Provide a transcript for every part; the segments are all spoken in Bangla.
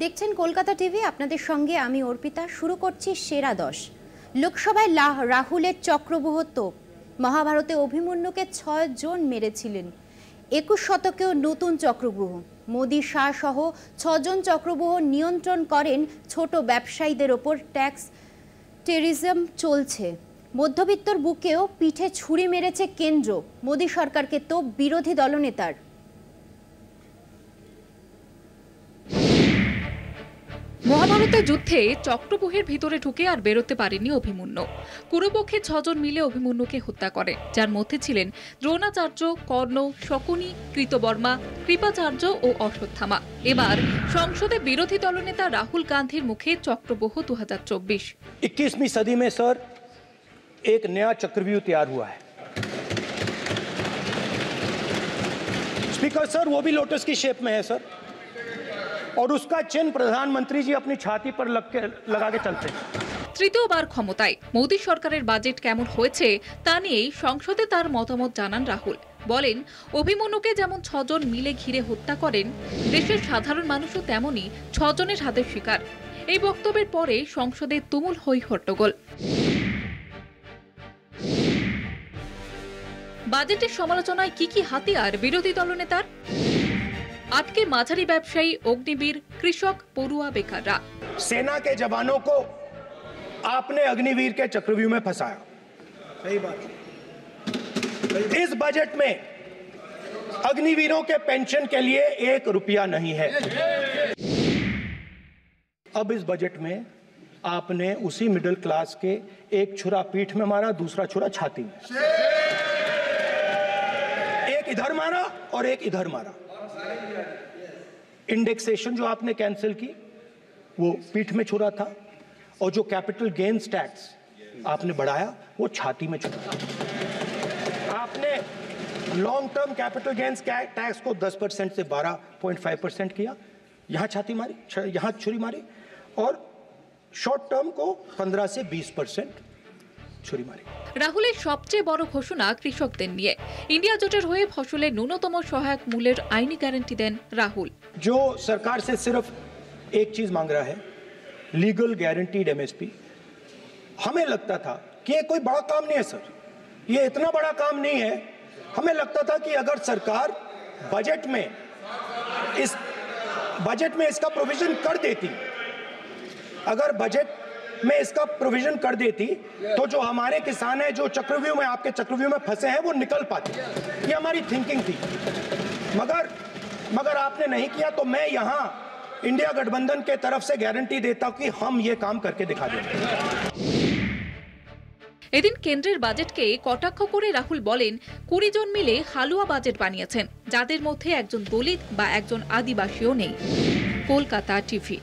দেখছেন কলকাতা টিভি, আপনাদের সঙ্গে আমি অর্পিতা। শুরু করছি সেরা 10। লোকসভায় রাহুলের চক্রব্যূহ তোপ। মহাভারতে অভিমন্যুকে 6 জন মেরেছিলেন। 21 শতকেও নতুন চক্রব্যূহ। মোদি শাহ সহ 6 জন চক্রব্যূহ নিয়ন্ত্রণ করেন। ছোট ব্যবসায়ীদের ওপর ট্যাক্স টেরিজম চলছে। মধ্যবিত্তর বুকেও পিঠে ছুরি মেরেছে কেন্দ্র। মোদি সরকারকে তোপ বিরোধী দলনেতার। মহাভারতের যুদ্ধে চক্রব্যূহের ভিতরে ঢুকে আর বেরোতে পারেনি অভিমন্যু। কুরুপক্ষে 6 জন মিলে অভিমন্যুকে হত্যা করে, যার মধ্যে ছিলেন দ্রোণাচার্য, কর্ণ, শকুনি, কৃতবর্মা, কৃপাচার্য ও অশ্বত্থামা। এবার সংসদে বিরোধী দলনেতা রাহুল গান্ধীর মুখে চক্রব্যূহ 2024। 21वीं सदी में सर एक नया चक्रव्यूह तैयार हुआ है। स्पीकर सर, वो भी लोटस की शेप में है सर, और उसका चिन्ह प्रधानमंत्री जी अपनी छाती पर लगा के चलते हैं। তৃতীয়বার ক্ষমতায় মোদী সরকারের বাজেট কেমন হয়েছে তা নিয়েই সংসদে তার মতামত জানান রাহুল। বলেন, অভিমন্যুকে যেমন 6 জন মিলে ঘিরে হত্যা করেন, দেশের সাধারণ মানুষও তেমনই 6 জনের হাতের শিকার। এই বক্তব্যের পরে সংসদে তুমুল হই হট্টগোল। বাজেটের সমালোচনায় কি হাতিয়ার বিরোধী দলনেতার? আটকে মাঝারি ব্যবসায়ী, অগ্নিবীর, কৃষক, পড়ুয়া, বেকাররা। सेना के जवानों को आपने अग्निवीर के चक्रव्यूह में फंसाया। सही बात। इस बजट में अग्निवीरों के पेंशन के लिए 1 रुपया नहीं है। अब इस बजट में आपने उसी मिडिल क्लास के एक छुरा पीठ में मारा, दूसरा छुरा छाती में, एक इधर मारा और एक इधर मारा। इंडेक्सेशन जो आपने कैंसिल की वो पीठ में छुरा था, और जो कैपिटल गेन्स टैक्स आपने बढ़ाया वो छाती में छुरा। आपने long term capital gains tax को 10% से 12.5% किया, यहां छाती मारी, यहां छुरी मारी, और शॉर्ट टर्म को 15 से 20% छुरी मारी। রাহুলের সবচেয়ে বড় ঘোষণা কৃষকদের নিয়ে। ইন্ডিয়া জোটের হয়ে ফসলের ন্যূনতম সহায়ক মূল্যের আইনি গ্যারান্টি দেন রাহুল। जो सरकार से सिर्फ एक चीज मांग रहा है, लीगल गारंटीड एमएसपी। हमें लगता था कि ये कोई बड़ा काम नहीं है सर, ये इतना बड़ा काम नहीं है। हमें लगता था कि अगर सरकार बजट में इसका प्रोविजन कर देती, अगर बजट में इसका प्रोविजन कर देती, तो जो हमारे किसान हैं जो चक्रव्यूह में, आपके चक्रव्यूह में फंसे हैं, वो निकल पाते। ये हमारी थिंकिंग थी, मगर आपने नहीं किया। तो मैं यहां इंडिया गठबंधन के तरफ से गारंटी देता हूं कि हम ये काम करके दिखा देंगे। এদিন কেন্দ্রের বাজেটকে কটাক্ষ করে রাহুল বলেন, 20 জন মিলে হালুয়া বাজেট বানিয়েছেন, যাদের মধ্যে একজন দলিত বা একজন আদিবাসীও নেই। কলকাতা টিভি।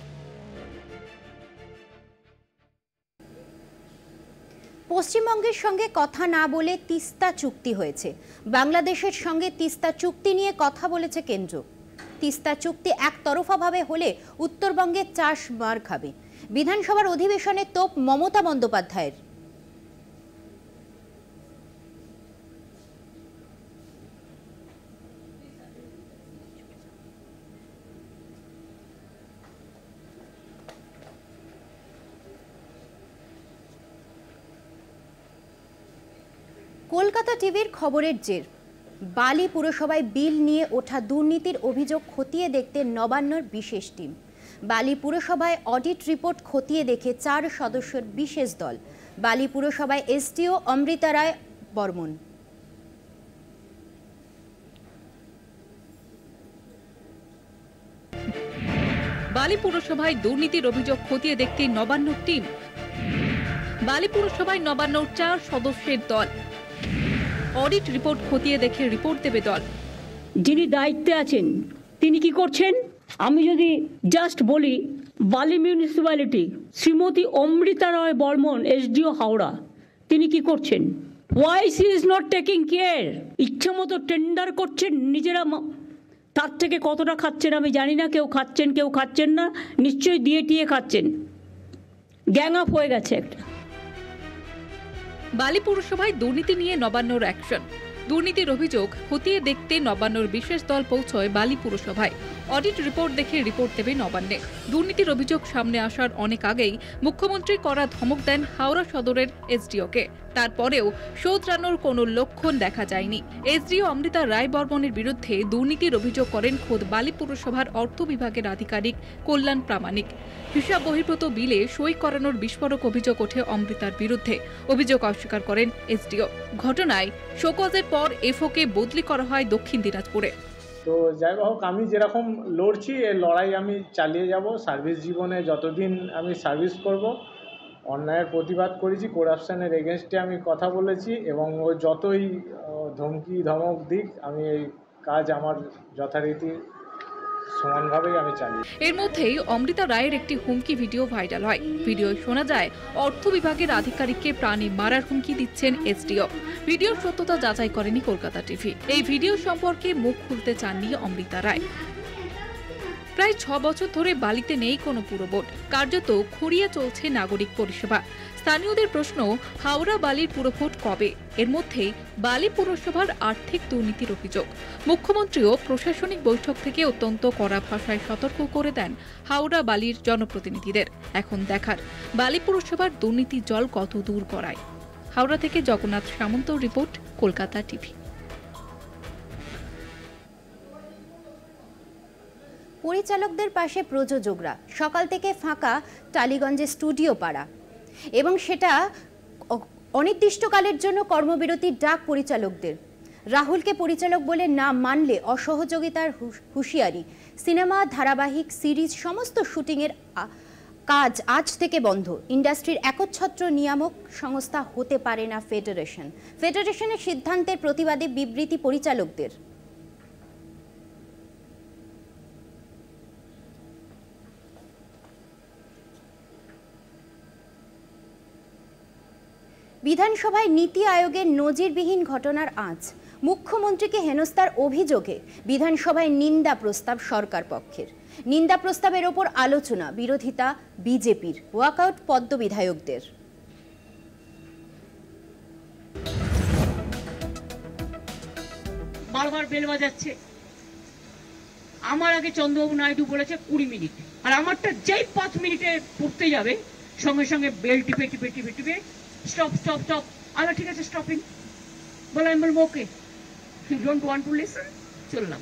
পশ্চিমবঙ্গের সঙ্গে কথা না বলে তিস্তা চুক্তি হয়েছে। বাংলাদেশের সঙ্গে তিস্তা চুক্তি নিয়ে কথা বলেছে কেন্দ্র। তিস্তা চুক্তি একতরফাভাবে হলে উত্তরবঙ্গে চাষ মার খাবে। বিধানসভার অধিবেশনে তোপ মমতা বন্দ্যোপাধ্যায়ের। কলকাতা টিভির খবরের জের। বালি পুরসভায় বিল নিয়ে ওঠা দুর্নীতির অভিযোগ খতিয়ে দেখতে নবান্নর বিশেষ টিম। বালি পুরসভায় অডিট রিপোর্ট খতিয়ে দেখে 4 সদস্যের বিশেষ দল। বালি পুরসভায় এসডিও অমৃতা রায় বর্মন। বালি পুরসভায় দুর্নীতির অভিযোগ খতিয়ে দেখতে নবান্নর টিম। বালি পুরসভায় নবান্নর 4 সদস্যের দল। অডিট রিপোর্ট খতিয়ে দেখে রিপোর্ট দেবে দল। যিনি দায়িত্বে আছেন তিনি কি করছেন? আমি যদি জাস্ট বলি, বালি মিউনিসিপ্যালিটি শ্রীমতী অমৃতা রায় বর্মন, এসডিও হাওড়া, তিনি কি করছেন? Why she is not taking care? ইচ্ছা মতো টেন্ডার করছেন নিজেরা, তার থেকে কতটা খাচ্ছেন আমি জানি না। কেউ খাচ্ছেন, কেউ খাচ্ছেন না, নিশ্চয়ই দিয়ে টিয়ে খাচ্ছেন। গ্যাং আপ হয়ে গেছে একটা। বালি পুরসভায় দুর্নীতি নিয়ে নবান্নর অ্যাকশন। দুর্নীতির অভিযোগ খতিয়ে দেখতে নবান্নর বিশেষ দল পৌঁছয় বালি পুরসভায়। অডিট রিপোর্ট দেখে রিপোর্ট দেবে নবান্নে। দুর্নীতির অভিযোগ সামনে আসার অনেক আগেই মুখ্যমন্ত্রী কড়া ধমক দেন হাওড়া সদরের এসডিওকে। তারপরেও শোধরানোর কোনো লক্ষণ দেখা যায়নি। এসডিও অমৃতা রায় বর্মনের বিরুদ্ধে দুর্নীতির অভিযোগ করেন খোদ বালি পুরসভার অর্থ বিভাগের আধিকারিক কল্যাণ প্রামাণিক। হিসাব বহির্ভূত বিলে সই করানোর বিস্ফোরক অভিযোগ ওঠে অমৃতার বিরুদ্ধে। অভিযোগ অস্বীকার করেন এসডিও। ঘটনায় শোকজের পর এফওকে বদলি করা হয় দক্ষিণ দিনাজপুরে। তো যাই হোক, আমি যেরকম লড়ছি এই লড়াই আমি চালিয়ে যাব। সার্ভিস জীবনে যতদিন আমি সার্ভিস করব, অন্যায়ের প্রতিবাদ করেছি, করাপশনের এগেনস্টে আমি কথা বলেছি, এবং ও যতই ধমকি ধমক দিক আমি এই কাজ আমার যথারীতি সমানভাবেই আমি চালিয়ে। এর মধ্যেই অমৃতা রায়ের একটি হুমকি ভিডিও ভাইরাল হয়। ভিডিওয় শোনা যায় অর্থ বিভাগের আধিকারিককে প্রাণে মারার হুমকি দিচ্ছেন এসডিও। ভিডিওর সত্যতা যাচাই করেনি কলকাতা টিভি। এই ভিডিও সম্পর্কে মুখ খুলতে চাননি অমৃতা রায়। প্রায় 6 বছর ধরে বালিতে নেই কোনো পুরবোর্ড, কার্যত খুঁড়িয়ে চলছে নাগরিক পরিষেবা। স্থানীয়দের প্রশ্ন, হাওড়া বালির পুরভোট কবে? এর মধ্যেই বালি পুরসভার আর্থিক দুর্নীতির অভিযোগ। মুখ্যমন্ত্রীও প্রশাসনিক বৈঠক থেকে অত্যন্ত কড়া ভাষায় সতর্ক করে দেন হাওড়া বালির জনপ্রতিনিধিদের। এখন দেখার বালি পুরসভার দুর্নীতির জল কত দূর গড়ায়। হাওড়া থেকে জগন্নাথ সামন্ত রিপোর্ট, কলকাতা টিভি। পরিচালকদের পাশে প্রযোজকরা। সকাল থেকে ফাঁকা টালিগঞ্জে স্টুডিও পাড়া, এবং সেটা অনির্দিষ্টকালের জন্য কর্মবিরতির ডাক পরিচালকদের। রাহুলকে পরিচালক বলে না মানলে অসহযোগিতার হুঁশিয়ারি। সিনেমা, ধারাবাহিক, সিরিজ সমস্ত শুটিংয়ের কাজ আজ থেকে বন্ধ। ইন্ডাস্ট্রির একচ্ছত্র নিয়ামক সংস্থা হতে পারে না ফেডারেশন। ফেডারেশনের সিদ্ধান্তের প্রতিবাদে বিবৃতি পরিচালকদের। বিধানসভায় নীতি আয়োগের নজিরবিহীন ঘটনার আঁচ। মুখ্যমন্ত্রীকে হেনস্থার অভিযোগে বিধানসভায় নিন্দা প্রস্তাব সরকার পক্ষের। নিন্দা প্রস্তাবের ওপর আলোচনা, বিরোধিতা বিজেপির। ওয়াকআউট পদ্ম বিধায়কদের। বারবার বেল বাজাচ্ছে। আমার আগে চন্দ্রবাবু নাইডু বলেছে 20 মিনিট, আর আমারটা যেই 5 মিনিটে পড়তে যাবে সঙ্গে সঙ্গে বেল টিপে টিপে টিপে টিপে স্টপ স্টপ স্টপ। আচ্ছা ঠিক আছে, স্টপিং বলে আমি বলবো okay, you don't want to listen, চললাম।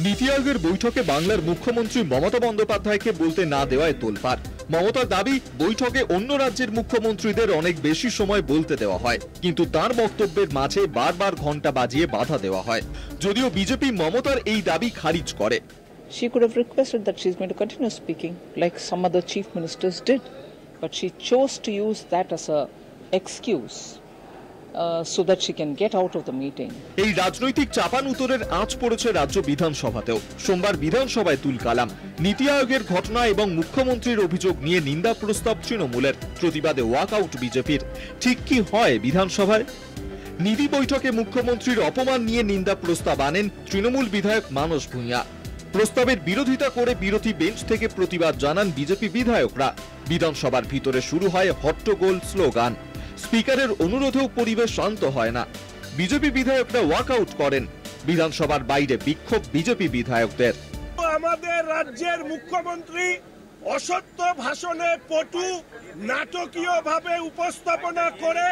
নীতি আয়োগের বৈঠকে বাংলার মুখ্যমন্ত্রী মমতা বন্দ্যোপাধ্যায়কে বলতে না দেওয়ায় তোলপাড়। মমতার দাবি, বৈঠকে অন্য রাজ্যের মুখ্যমন্ত্রীদের অনেক বেশি সময় বলতে দেওয়া হয়, কিন্তু তার বক্তব্যের মাঝে বারবার ঘন্টা বাজিয়ে বাধা দেওয়া হয়। যদিও বিজেপি মমতার এই দাবি খারিজ করে। She could have requested that she's going to continue speaking like some other chief ministers did, but she chose to use that as a excuse so that she can get out of the meeting. এই রাজনৈতিক চাপান উত্তরের আঁচ পড়েছে রাজ্য বিধানসভাতেও। সোমবার বিধানসভায় তুলকালাম। নীতি আয়োগের ঘটনা এবং মুখ্যমন্ত্রীর অভিযোগ নিয়ে নিন্দা প্রস্তাব তৃণমূলের, প্রতিবাদে ওয়াকআউট বিজেপির। ঠিক কি হয় বিধানসভায়? নীতি বৈঠকে মুখ্যমন্ত্রীর অপমান নিয়ে নিন্দা প্রস্তাব আনেন তৃণমূল বিধায়ক মানস ভূঁইয়া। প্রস্তাবের বিরোধিতা করে বিরোধী বেঞ্চ থেকে প্রতিবাদ জানান বিজেপি বিধায়করা। বিধানসভার ভিতরে শুরু হয় হট্টগোল, স্লোগান। স্পিকারের অনুরোধেও পরিবেশ শান্ত হয় না। বিজেপি বিধায়করা ওয়াকআউট করেন। বিধানসভার বাইরে বিক্ষোভ বিজেপি বিধায়কদের। আমাদের রাজ্যের মুখ্যমন্ত্রী অসত্য ভাষণে পটু নাটকীয়ভাবে উপস্থাপনা করে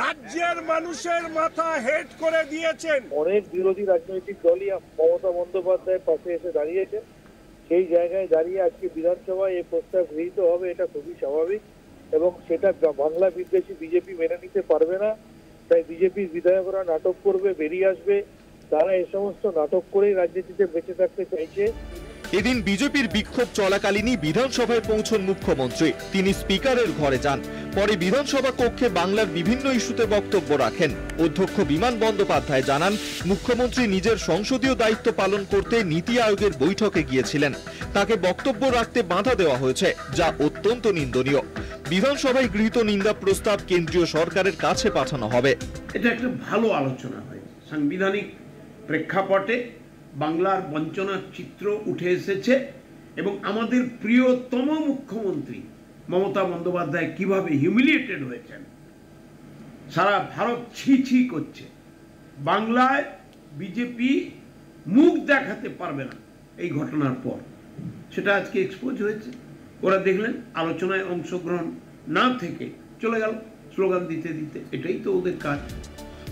রাজ্যের মানুষের মাথা হেট করে দিয়েছেন। অনেক বিরোধী রাজনৈতিক দলই মমতা বন্দ্যোপাধ্যায়ের পাশে এসে দাঁড়িয়েছে। সেই জায়গায় দাঁড়িয়ে আজকে বিধানসভায় এই প্রস্তাব গৃহীত হবে, এটা খুবই স্বাভাবিক, এবং সেটা বাংলা বিদ্বেষী বিজেপি মেনে নিতে পারবে না। তাই বিজেপির বিধায়করা নাটক করবে, বেরিয়ে আসবে। তারা এই সমস্ত নাটক করেই রাজনীতিতে বেঁচে থাকতে চাইছে। এদিন বিজেপির বিক্ষোভ চলাকালীনই বিধানসভায় পৌঁছন মুখ্যমন্ত্রী। তিনি স্পিকারের ঘরে যান। পরে বিধানসভা কক্ষে বাংলার বিভিন্ন ইস্যুতে বক্তব্য রাখেন। অধ্যক্ষ বিমান বন্দ্যোপাধ্যায় জানান, মুখ্যমন্ত্রী নিজের সংসদীয় দায়িত্ব পালন করতে নীতি আয়োগের বৈঠকে গিয়েছিলেন। তাকে বক্তব্য রাখতে বাধা দেওয়া হয়েছে, যা অত্যন্ত নিন্দনীয়। বিধানসভায় গৃহীত নিন্দা প্রস্তাব কেন্দ্রীয় সরকারের কাছে পাঠানো হবে। এটা একটা ভালো আলোচনা হয়েছে। সাংবিধানিক প্রেক্ষাপটে বাংলার বঞ্চনার চিত্র উঠে এসেছে, এবং আমাদের প্রিয়তম মুখ্যমন্ত্রী মমতা বন্দ্যোপাধ্যায় কিভাবে হিউমিলিয়েটেড হয়েছেন। সারা ভারত ছি ছি করছে। বাংলায় বিজেপি মুখ দেখাতে পারবে না এই ঘটনার পর। সেটা আজকে এক্সপোজ হয়েছে। ওরা দেখলেন আলোচনায় অংশগ্রহণ না থেকে চলে গেল স্লোগান দিতে দিতে, এটাই তো ওদের কাজ।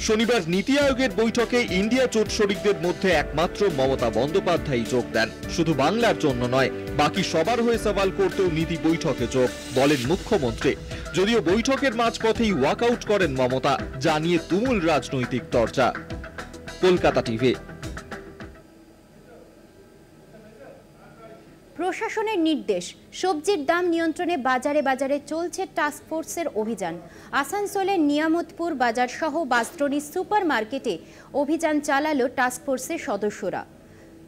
শনিবার নীতি আয়োগের বৈঠকে ইন্ডিয়া জোট শরিকদের মধ্যে একমাত্র মমতা বন্দ্যোপাধ্যায় যোগ দেন। শুধু বাংলার জন্য নয়, বাকি সবার হয়ে সওয়াল করতেও নীতি বৈঠকে যোগ, বলেন মুখ্যমন্ত্রী। যদিও বৈঠকের মাঝপথেই ওয়াকআউট করেন মমতা, যা নিয়ে তুমুল রাজনৈতিক চর্চা। কলকাতা টিভি। প্রশাসনের নির্দেশ, সবজির দাম নিয়ন্ত্রণে বাজারে বাজারে চলছে টাস্কফোর্সের অভিযান। আসানসোলের নিয়ামতপুর বাজার সহ বাস্ত্রনী সুপার মার্কেটে অভিযান চালালো টাস্কফোর্সের সদস্যরা।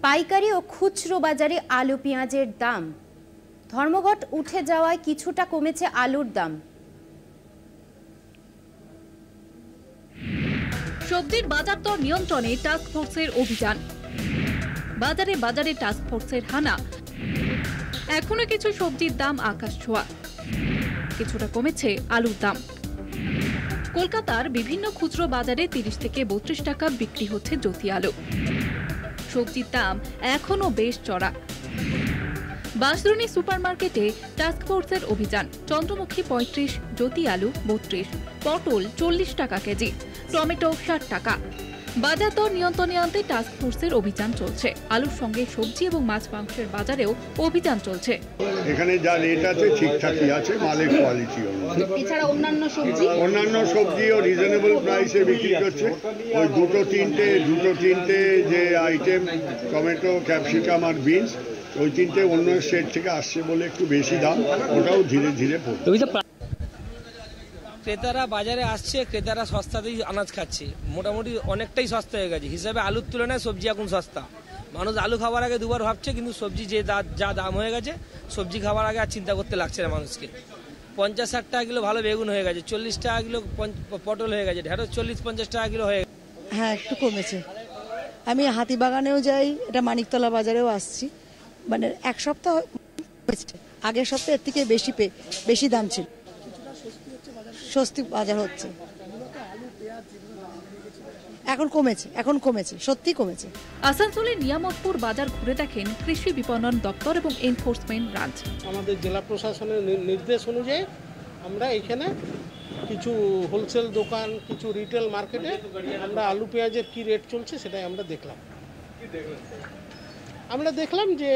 পাইকারি ও খুচরো বাজারে আলু পেঁয়াজের দাম ধর্মঘট উঠে যাওয়ায় কিছুটা কমেছে আলুর দাম। সবজির বাজার দর নিয়ন্ত্রণে টাস্কফোর্সের অভিযান। বাজারে বাজারে টাস্কফোর্সের হানা। এখনো কিছু সবজির দাম আকাশ ছোঁয়া, কিছুটা কমেছে আলুর দাম। কলকাতার বিভিন্ন খুচরো বাজারে 30 থেকে 32 টাকা বিক্রি হচ্ছে জ্যোতি আলু। সবজির দাম এখনো বেশ চড়া। বাঁশদ্রোণী সুপারমার্কেটে টাস্কফোর্সের অভিযান। চন্দ্রমুখী 35, জ্যোতি আলু 32, পটল 40 টাকা কেজি, টমেটো 60 টাকা। বাজার দর নিয়ন্ত্রণে আনতে টাস্কফোর্সের অভিযান চলছে। আলুর সঙ্গে সবজি এবং মাছ মাংসের বাজারেও অভিযান চলছে। এখানে যা রেট আছে ঠিকঠাকই আছে, মালের কোয়ালিটি অনুযায়ী। এছাড়া অন্যান্য সবজিও রিজনেবল প্রাইসে বিক্রি করছে। ওই দুটো তিনটে যে আইটেম, টমেটো, ক্যাপসিকাম আর বিনস, ওই তিনটে অন্য স্টেট থেকে আসছে বলে একটু বেশি দাম, ওটাও ধীরে ধীরে পড়ছে। ক্রেতারা বাজারে আসছে, ক্রেতারা সস্তাতেই আনাজ খাচ্ছে, মোটামুটি অনেকটাই সস্তা হয়ে গেছে হিসাবে। আলুর তুলনায় সবজি এখন সস্তা। মানুষ আলু খাবার আগে দুবার ভাবছে, কিন্তু সবজি যা দাম হয়ে গেছে, সবজি খাবার আগে আর চিন্তা করতে লাগছে না মানুষকে। 50-60 টাকা কিলো ভালো বেগুন হয়ে গেছে, 40 টাকা কিলো পটল হয়ে গেছে, ঢেঁড়স 40-50 টাকা কিলো হয়ে গেছে। হ্যাঁ, একটু কমেছে। আমি হাতিবাগানেও যাই, এটা মানিকতলা বাজারেও আসছি, মানে এক সপ্তাহ হয়েছে। আগের সপ্তাহের থেকে বেশি দাম ছিল, স্বস্তি বাজার হচ্ছে। এখন কমেছে, সত্যি কমেছে। আসানসোলের নিয়ামতপুর বাজার ঘুরে দেখেন কৃষি বিপণন দপ্তর এবং এনফোর্সমেন্ট ব্রাঞ্চ। আমাদের জেলা প্রশাসনের নির্দেশ অনুযায়ী আমরা এখানে কিছু হোলসেল দোকান, কিছু রিটেল মার্কেটে আমরা আলু পেঁয়াজের কি রেট চলছে সেটাই আমরা দেখলাম। আমরা দেখলাম যে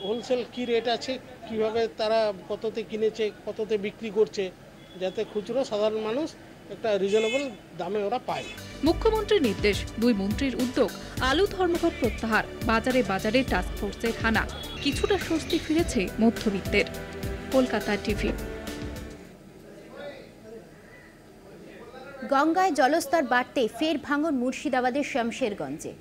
হোলসেল কি রেট আছে, কিভাবে তারা কততে কিনেছে, কততে বিক্রি করছে, যাতে খুচরো সাধারণ মানুষ একটা রিজনেবল দামে ওরা পায়। মুখ্যমন্ত্রীর নির্দেশ, 2 মন্ত্রীর উদ্যোগ, আলু ধর্মঘট প্রত্যাহার, বাজারে বাজারে টাস্কফোর্সের হানা, কিছুটা স্বস্তি ফিরেছে মধ্যবিত্তের। কলকাতা টিভি। গঙ্গায় জলস্তর বাড়তে ফের ভাঙন মুর্শিদাবাদের শামশেরগঞ্জে।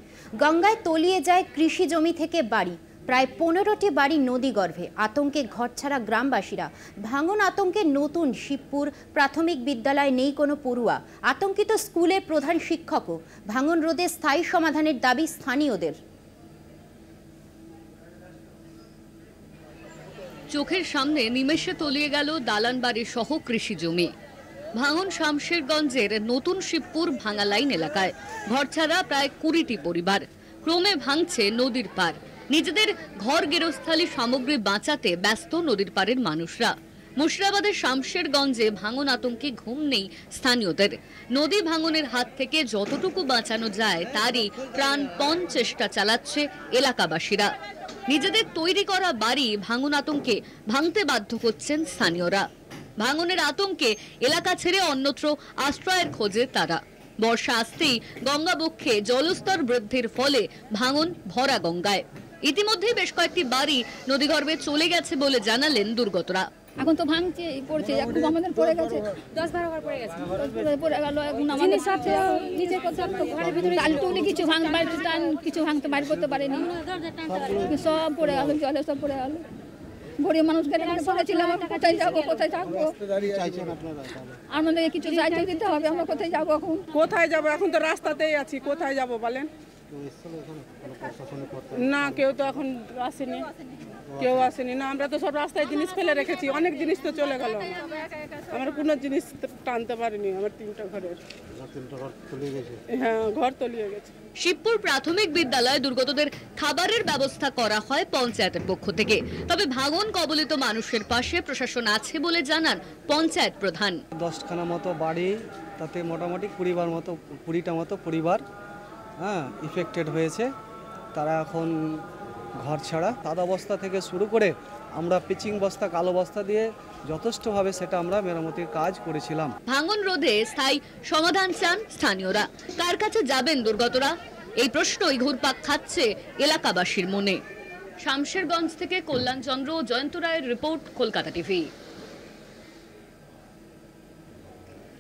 গঙ্গায় তলিয়ে যায় কৃষি জমি থেকে বাড়ি, প্রায় 15টি বাড়ি নদীগর্ভে। আতঙ্কে ঘরছাড়া গ্রামবাসীরা। ভাঙন আতঙ্কে নতুন শিবপুর প্রাথমিক বিদ্যালয়ে নেই কোনো পড়ুয়া। আতঙ্কিত স্কুলের প্রধান শিক্ষকও। ভাঙন রোধে স্থায়ী সমাধানের দাবি স্থানীয়দের। চোখের সামনে নিমেষে তলিয়ে গেল দালান বাড়ি সহ কৃষি জমি। ভাঙন শামশেরগঞ্জের নতুন শিবপুর ভাঙা লাইন এলাকায়। ঘরছাড়া প্রায় 20টি পরিবার। ক্রমে ভাঙছে নদীর পার। নিজেদের ঘর গেরস্থালি সামগ্রী বাঁচাতে ব্যস্ত নদীর পাড়ের মানুষরা। মুর্শিদাবাদের শামশেরগঞ্জে ভাঙন আতঙ্কে ঘুম নেই স্থানীয়দের। নদী ভাঙনের হাত থেকে যতটুকু বাঁচানো যায় তারই প্রাণপণ চেষ্টা চালাচ্ছে এলাকাবাসীরা। নিজেদের তৈরি করা বাড়ি ভাঙন আতঙ্কে ভাঙতে বাধ্য করছেন স্থানীয়রা। ভাঙনের আতঙ্কে এলাকা ছেড়ে অন্যত্র আশ্রয়ের খোঁজে তারা। বর্ষা আসতেই গঙ্গা বক্ষে জলস্তর বৃদ্ধির ফলে ভাঙন ভরা গঙ্গায়। ইতিমধ্যে বেশ কয়েকটি বাড়ি নদীগর্ভে চলে গেছে বলে জানালেন দুর্গতরা। এখন তো ভাঙছে পড়ছে, একটু আমাদের পড়ে গেছে, 10-12 ঘর পড়ে গেছে, পড়ে গেল। এখন আমাদের সাথে নিজের কথা ঘরের ভিতরে আলটুলি কিছু কিছু ভাঙতে বাইর করতে পারেনি, সব পড়ে গেল, জলে সব পড়ে গেল। গরিব মানুষ পড়েছিলাম, কোথায় যাবো, কোথায় থাকবো? আমাদেরকে কিছু সাহায্য দিতে হবে। আমরা কোথায় যাবো এখন? কোথায় যাবো? এখন তো রাস্তাতেই আছি, কোথায় যাবো বলেন? না, কেউ তো এখন আসেনি। কেউ আসেনি না, আমরা তো সব রাস্তায় জিনিস ফেলে রেখেছি, অনেক জিনিস তো চলে গেল, আমরা কোনো জিনিস টানতে পারিনি, আমার 3টা ঘরের, হ্যাঁ ঘর তলিয়ে গেছে। শিবপুর প্রাথমিক বিদ্যালয়ে দুর্গতদের খাবারের ব্যবস্থা করা হয় পঞ্চায়েতের পক্ষ থেকে, তবে ভাঙন কবলিত মানুষের পাশে প্রশাসন আছে বলে জানান পঞ্চায়েত প্রধান। 10খানা মতো বাড়ি, তাতে মোটামুটি 20টা মতো পরিবার ইফেক্টেড হয়েছে। তারা এখন ঘর ছাড়া, কাদা বস্তা থেকে শুরু করে আমরা পিচিং বস্তা, কালো বস্তা দিয়ে যথেষ্টভাবে সেটা আমরা মেরামতির কাজ করেছিলাম। ভাঙন রোধে স্থায়ী সমাধান চান স্থানীয়রা। কার কাছে যাবেন দুর্গতরা, এই প্রশ্নই ঘুরপাক খাচ্ছে এলাকাবাসীর মনে। শামশেরগঞ্জ থেকে কল্যাণচন্দ্র ও জয়ন্ত রায়ের রিপোর্ট, কলকাতা টিভি।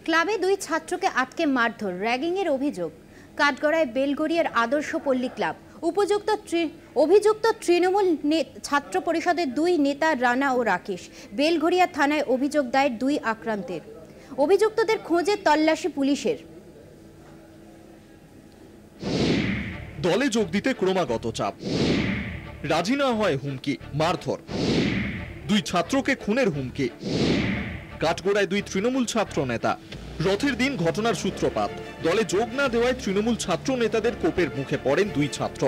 ক্লাবে 2 ছাত্রকে আটকে মারধর, র্যাগিংয়ের অভিযোগ। কাঠগড়ায় বেলগড়িয়ার আদর্শ পল্লী ক্লাব। অভিযুক্ত তৃণমূল ছাত্র পরিষদের 2 নেতা রানা ও রাকেশ। বেলঘড়িয়া থানায় অভিযোগ দায়ের 2 আক্রান্তের। অভিযুক্তদের খোঁজে তল্লাশি পুলিশের। দলে যোগ দিতে ক্রমাগত চাপ, রাজি না হয় হুমকি, মারধর। 2 ছাত্রকে খুনের হুমকি। কাঠগড়ায় 2 তৃণমূল ছাত্র নেতা। রথের দিন ঘটনার সূত্রপাত। দলে যোগ না দেওয়ায় তৃণমূল ছাত্র নেতাদের কোপের মুখে পড়েন 2 ছাত্র।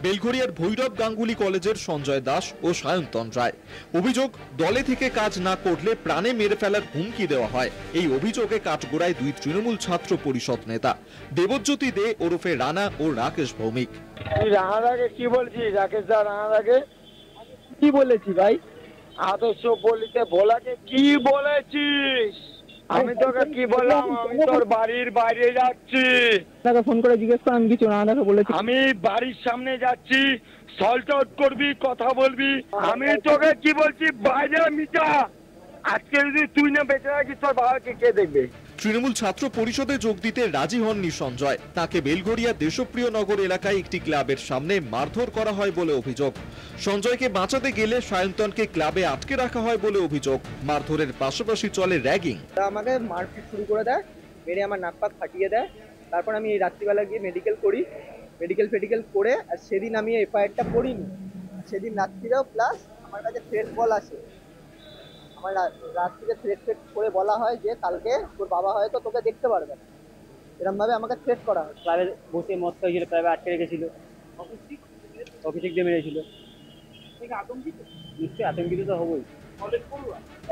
বেলঘড়িয়ার ভৈরব গাঙ্গুলি কলেজের সঞ্জয় দাস ও সায়ন্তন রায়। অভিযোগ, দলে থেকে কাজ না করলে প্রাণে মেরে ফেলার হুমকি দেওয়া হয়। এই অভিযোগে কাঠগড়ায় 2 তৃণমূল ছাত্র পরিষদ নেতা দেবজ্যোতি দে ওরফে রানা ও রাকেশ ভৌমিক। রানাদাকে কি বলছিস? রাকেশ দা, রানাদাকে কি বলেছি ভাই? আদর্শ বলিতে ভোলাকে কি বলেছিস? আমি তোকে কি বললাম? আমি তোর বাড়ির বাইরে যাচ্ছি, তাকে ফোন করে জিজ্ঞেস কর, আমি কিছু রানাদাকে বলেছি। আমি বাড়ির সামনে যাচ্ছি, সল্ট আউট করবি, কথা বলবি। আমি তোকে কি বলছি? বাইরে মিটা। আজকে যদি তুই না বেঁচে রাখিস, তোর বাবাকে কে দেখবে? তৃণমূল ছাত্র পরিষদে যোগ দিতে রাজি হননি সঞ্জয়। তাকে বেলঘড়িয়া দেশপ্রিয় নগর এলাকায় একটি ক্লাবের সামনে মারধর করা হয় বলে অভিযোগ। সঞ্জয়কে বাঁচাতে গেলে সায়ন্তনকে ক্লাবে আটকে রাখা হয় বলে অভিযোগ। মারধরের পাশাপাশি চলে র্যাগিং। আমাকে মারপিট শুরু করে দেয়, মেরে আমার নাক পাক ফাটিয়ে দেয়। তারপর আমি রাত্রিবেলা গিয়ে মেডিকেল করি, মেডিকেল করে, আর সেদিন আমি এফআইআরটা করিনি। সেদিন রাত্রিরেও প্লাস আমার কাছে থ্রেট বল আসে। আমার রাত্রিতে থ্রেট করে বলা হয় যে কালকে তোর বাবা হয়তো তোকে দেখতে পারবে না, এরকম ভাবে আমাকে থ্রেট করা হয়। ক্লাবে বসে মদ খাইছিল, ক্লাবে আটকে রেখেছিল, অফিসিক দিয়ে মেরেছিল। নিশ্চয়ই আতঙ্কিত তো হবই,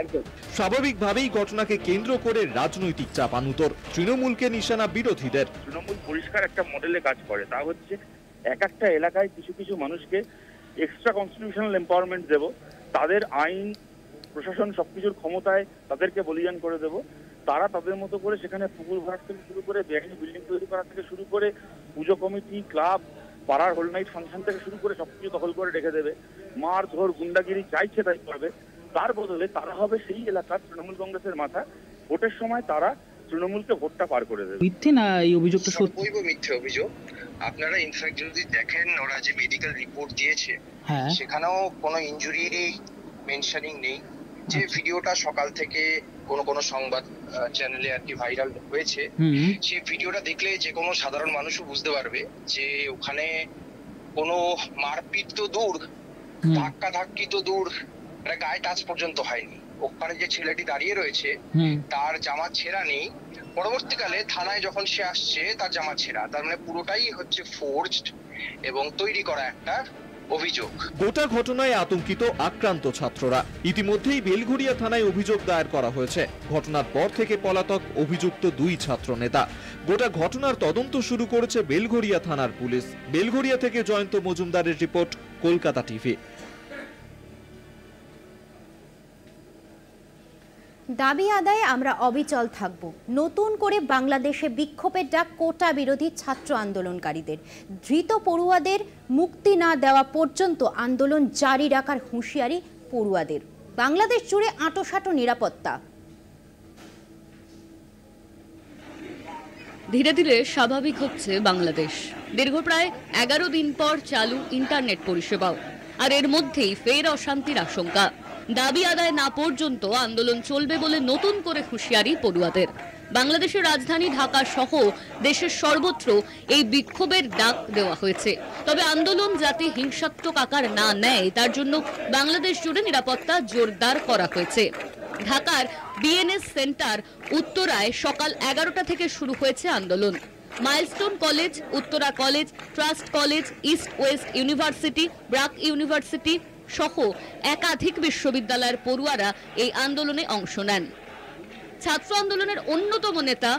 একদম স্বাভাবিকভাবেই ঘটনাকে কেন্দ্র করে রাজনৈতিক চাপানুতর। তৃণমূলকে নিশানা বিরোধীদের। তৃণমূল পরিষ্কার একটা মডেলে কাজ করে, তা হচ্ছে একটা এলাকায় কিছু কিছু মানুষকে এক্সট্রা কনস্টিটিউশনাল এম্পাওয়ারমেন্ট দেব, তাদের আইন প্রশাসন সবকিছুর ক্ষমতায় তাদেরকে বলিদান করে দেব। তারা তাদের মতো করে সেখানে পুকুর ভরাট থেকে শুরু করে বেআইনি বিল্ডিং তৈরি করা থেকে শুরু করে পুজো কমিটি, ক্লাব, পাড়ার হোল নাইট ফাংশন থেকে শুরু করে সবকিছু দখল করে রেখে দেবে। মার ধর গুন্ডাগিরি চাইছে তাই করবে। তার বদলে তারা হবে সেই এলাকার তৃণমূল কংগ্রেসের মাথা। ভোটের সময় তারা তৃণমূলকে ভোটটা পার করে দেবে। মিথ্যে না এই অভিযোগটা? সত্যি মিথ্যে অভিযোগ। আপনারা ইনফ্যাক্ট যদি দেখেন ওরা যে মেডিকেল রিপোর্ট দিয়েছে, সেখানেও কোনো ইনজুরি মেনশনিং নেই। যে ভিডিওটা সকাল থেকে কোনো সংবাদ চ্যানেলে আর কি ভাইরাল হয়েছে, সেই ভিডিওটা দেখলে যে কোনো সাধারণ মানুষও বুঝতে পারবে যে ওখানে কোনো মারপিট তো দূর, ধাক্কা ধাক্কি তো দূর, গায়ে টাচ পর্যন্ত হয়নি। ওখানে যে ছেলেটি দাঁড়িয়ে রয়েছে তার জামা ছেঁড়া নেই। পরবর্তীকালে থানায় যখন সে আসছে তার জামা ছেঁড়া, তার মানে পুরোটাই হচ্ছে ফোর্জড এবং তৈরি করা একটা অভিযোগ। গোটা ঘটনায় আতঙ্কিত আক্রান্ত ছাত্ররা। ইতিমধ্যেই বেলঘড়িয়া থানায় অভিযোগ দায়ের করা হয়েছে। ঘটনার পর থেকে পলাতক অভিযুক্ত 2 ছাত্র নেতা। গোটা ঘটনার তদন্ত শুরু করেছে বেলঘড়িয়া থানার পুলিশ। বেলঘড়িয়া থেকে জয়ন্ত মজুমদারের রিপোর্ট, কলকাতা টিভি। দাবি আদায়ে আমরা অবিচল থাকব। নতুন করে বাংলাদেশে বিক্ষোভের ডাক কোটা বিরোধী ছাত্র আন্দোলনকারীদের। ধৃত পড়ুয়াদের মুক্তি না দেওয়া পর্যন্ত আন্দোলন জারি রাখার হুঁশিয়ারি পড়ুয়াদের। বাংলাদেশ জুড়ে আঁটোসাঁটো নিরাপত্তা। ধীরে ধীরে স্বাভাবিক হচ্ছে বাংলাদেশ। দীর্ঘ প্রায় 11 দিন পর চালু ইন্টারনেট পরিষেবাও, আর এর মধ্যেই ফের অশান্তির আশঙ্কা। দাবি আদায় না পর্যন্ত আন্দোলন চলবে বলে নতুন করে হুঁশিয়ারি পড়ুয়াদের। বাংলাদেশের রাজধানী ঢাকা সহ দেশের সর্বত্র এই বিক্ষোভের ডাক দেওয়া হয়েছে। তবে আন্দোলন যাতে হিংসাত্মক আকার না নেয় তার জন্য বাংলাদেশ জুড়ে নিরাপত্তা জোরদার করা হয়েছে। ঢাকার বিএনএস সেন্টার উত্তরায় সকাল 11টা থেকে শুরু হয়েছে আন্দোলন। Milestone college, Uttara college, trust college, east West university, BRAC university সহ একাধিক বিশ্ববিদ্যালয়ের পড়ুয়ারা এই আন্দোলনে অংশ নেন। ছাত্র আন্দোলনের অন্যতম নেতা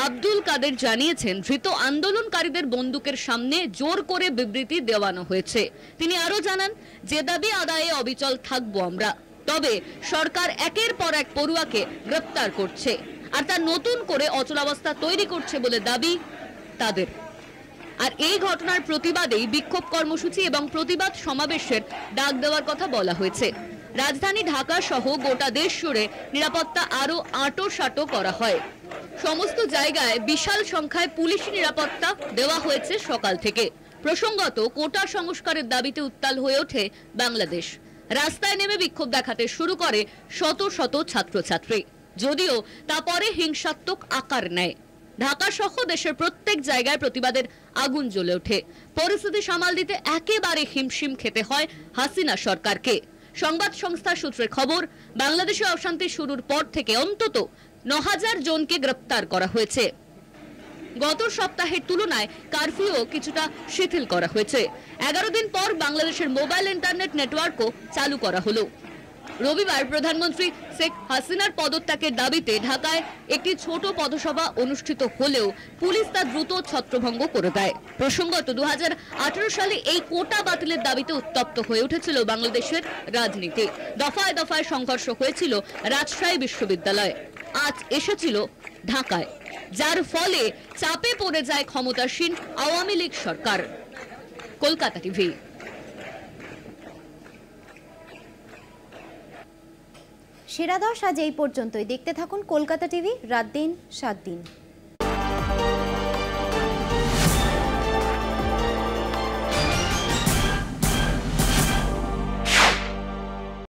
আব্দুল কাদের জানিয়েছেন, ধৃত আন্দোলনকারীদের বন্দুকের সামনে জোর করে বিবৃতি দেওয়ানো হয়েছে। তিনি আরো জানান, যে দাবি আদায়ে অবিচল থাকবো আমরা, তবে সরকার একের পর এক পড়ুয়াকে গ্রেপ্তার করছে আর তা নতুন করে অচলাবস্থা তৈরি করছে বলে দাবি তাদের। আর এই ঘটনার প্রতিবাদেই বিক্ষোভ কর্মসূচি এবং প্রতিবাদ সমাবেশের ডাক দেওয়ার কথা বলা হয়েছে। রাজধানী ঢাকা সহ গোটা দেশ জুড়ে নিরাপত্তা আরো আঁটো-সাঁটো করা হয়। সমস্ত জায়গায় বিশাল সংখ্যায় পুলিশ নিরাপত্তা দেওয়া হয়েছে সকাল থেকে। প্রসঙ্গত, কোটা সংস্কারের দাবিতে উত্তাল হয়ে ওঠে বাংলাদেশ। রাস্তায় নেমে বিক্ষোভ দেখাতে শুরু করে শত শত ছাত্রছাত্রী, যদিও তা পরে হিংসাত্মক আকার নেয়। ঢাকা সহ দেশের প্রত্যেক জায়গায় প্রতিবাদের আগুন জ্বলে ওঠে। পরিস্থিতি সামাল দিতে একেবারে হিমশিম খেতে হয় হাসিনা সরকারকে। সংবাদ সংস্থার সূত্রে খবর, বাংলাদেশে অশান্তি শুরুর পর থেকে অন্তত ৯,০০০ জনকে গ্রেপ্তার করা হয়েছে। গত সপ্তাহের তুলনায় কারফিউ কিছুটা শিথিল করা হয়েছে। 11 দিন পর বাংলাদেশের মোবাইল ইন্টারনেট নেটওয়ার্কও চালু করা হলো। রবিবার প্রধানমন্ত্রী শেখ হাসিনার পদত্যাগের দাবিতে ঢাকায় একটি ছোট পথসভা অনুষ্ঠিত হলেও পুলিশ তা দ্রুত ছত্রভঙ্গ করে দেয়। প্রসঙ্গত, 2018 সালে এই কোটা বাতিলের দাবিতে উত্তপ্ত হয়ে উঠেছিল বাংলাদেশের রাজনীতি। দফায় দফায় সংঘর্ষ হয়েছিল রাজশাহী বিশ্ববিদ্যালয়ে। আজ এসেছিল ঢাকায়, যার ফলে চাপে পড়ে যায় ক্ষমতাসীন আওয়ামী লীগ সরকার। কলকাতা টিভি। সেরা 10 আজ এই পর্যন্তই। দেখতে থাকুন কলকাতা টিভি, রাত দিন 7 দিন।